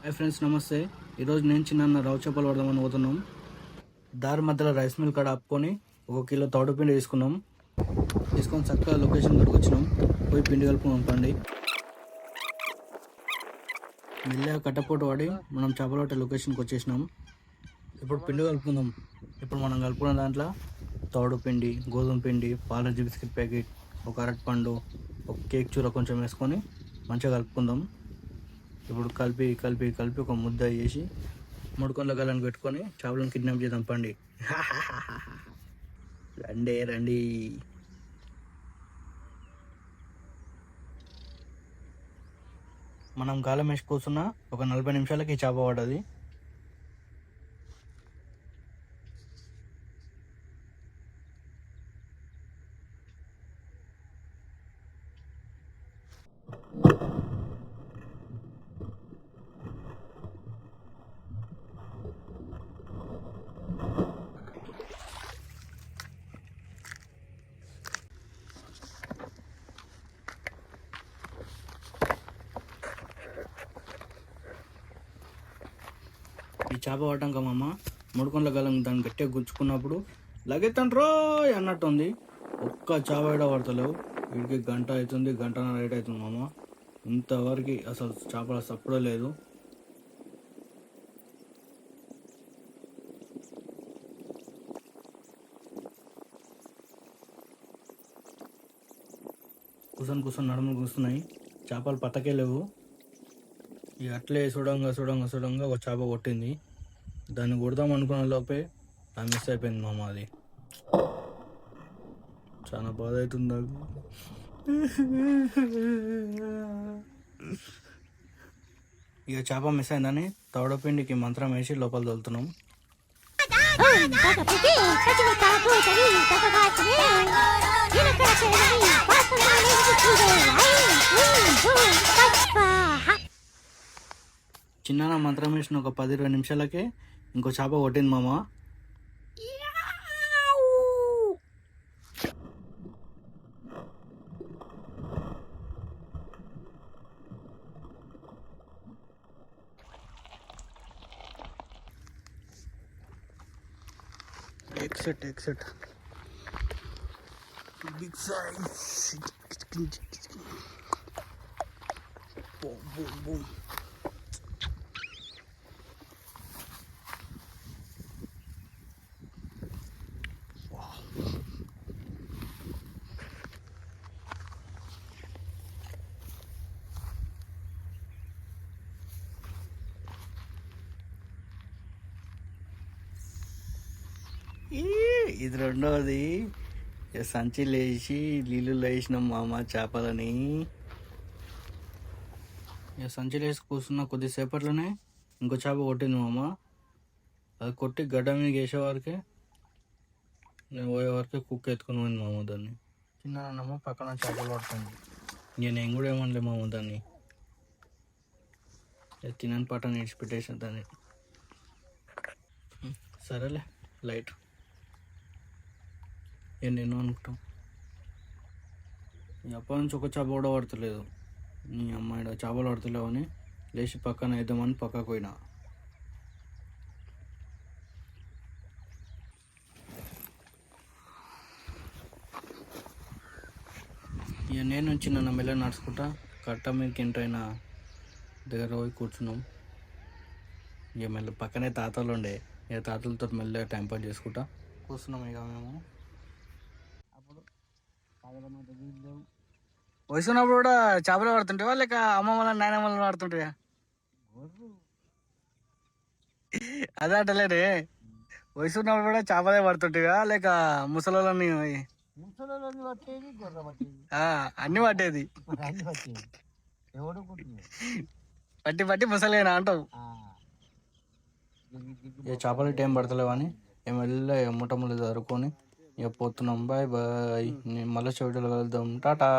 Hi friends, నమస్తే. ఈరోజు నేను చిన్న రావు చేపలు పడదామని పోతున్నాం. దారి మధ్యలో రైస్ మిల్ కాడ ఆపుకొని 1 కిలో తౌడు పిండి తీసుకొని చక్కగా లొకేషన్ కాడికి వచ్చినాం. పోయి పిండి కలుపుకున్నాం. పండి మెల్లగా కట్టపోటు వాడి మనం చేపలు పట్టే లొకేషన్కి వచ్చేసినాం. ఇప్పుడు పిండి కలుపుకుందాం. ఇప్పుడు మనం కలుపుకున్న దాంట్లో తౌడు పిండి, గోధుమ పిండి, పాలజీ బిస్కెట్ ప్యాకెట్, ఒక అరటిపండు, ఒక కేక్ చూర కొంచెం వేసుకొని మంచిగా కలుపుకుందాం. ఇప్పుడు కలిపి ఒక ముద్ద వేసి ముడుకొండ గలను పెట్టుకొని చేపలను కిడ్నాప్ చేద్దాం. పండి రండి. మనం గాలం వేసి కూర్చున్న ఒక 40 నిమిషాలకి చేప పడ్డది. ఈ చేప పడ్డాక మామ ముడుకొండల గలం దాన్ని గట్టిగా గుచ్చుకున్నప్పుడు లగెత్తండ్రో అన్నట్టు ఉంది. ఒక్క చేప కూడా పడతలేవు. వీడికి గంట అవుతుంది, గంటన్నర రేట్ అవుతుంది మామ. ఇంతవరకు అసలు చేపల సప్పుడే లేదు. కూర్చొని నడుములు కూస్తున్నాయి. చేపలు పట్టకే లేవు. ఇక అట్లే చూడంగా ఒక చేప కొట్టింది. దాన్ని కొడదాం అనుకున్న లోపే అది మిస్ అయిపోయింది మామ. అది చాలా బాధ అవుతుంది నాకు. ఇక చేప మిస్ అయిందని తౌడపిండికి మంత్రం వేసి లోపల తోలుతున్నాం. చిన్న మంత్రం వేసిన ఒక 10-20 నిమిషాలకే ఇంకో చేప కొట్టింది మామ. ఎక్సెట్ బిగ్ సైజ్. బూమ్. ఇది రెండవది. సంచిలో వేసి నీళ్ళలో వేసినాం మామ చేపలని. సంచిలో వేసి కూర్చున్న కొద్దిసేపట్లోనే ఇంకో చేప కొట్టింది మామ. అది కొట్టి గడ్డ మీద వేసేవారికే నేను పోయేవారికే కుక్క ఎత్తుకొని పోయింది మామ. దాన్ని చిన్నమ్మ పక్కన చేపలు పడుతుంది. నేను కూడా ఏమనలే మామ. దాన్ని తినని పట్టని విడిచిపెట్టేసిన దాన్ని. సరేలే లైట్ నేను అనుకుంటాం. అప్పటి నుంచి ఒక చేప కూడా పడతలేదు. నీ అమ్మాయి చేపలు పడతలేవు అని లేచి పక్కన వేద్దామని పక్కకు పోయినా. ఇక నేను చిన్న మెల్ల నడుచుకుంటా కట్ట మీదకి ఎంటైనా దగ్గర పోయి కూర్చున్నాం. ఇక మెల్ల పక్కనే తాతలు ఉండే. ఇక తాతలతో మెల్లగా టైంపాస్ చేసుకుంటా కూర్చున్నాం. ఇక మేము వయసున్నప్పుడు కూడా చేపలు పడుతుంటావా లేక అమ్మమ్మల నాయనమ్మలను పడుతుంటాయా? అదే అంటలేదే, వయసున్నప్పుడు కూడా చేపలే పడుతుంటావా లేక ముసలోళ్ళని అన్ని పట్టేది? పట్టి ముసలేనా అంటావు. ఇక చేపలు టైం పడతలేవు అని మేము వెళ్ళి ముట్టములు జరుపుకొని ఇక పోతున్నాం. బాయ్. నేను మళ్ళీ వీడియోలో కలుద్దాం. టాటా.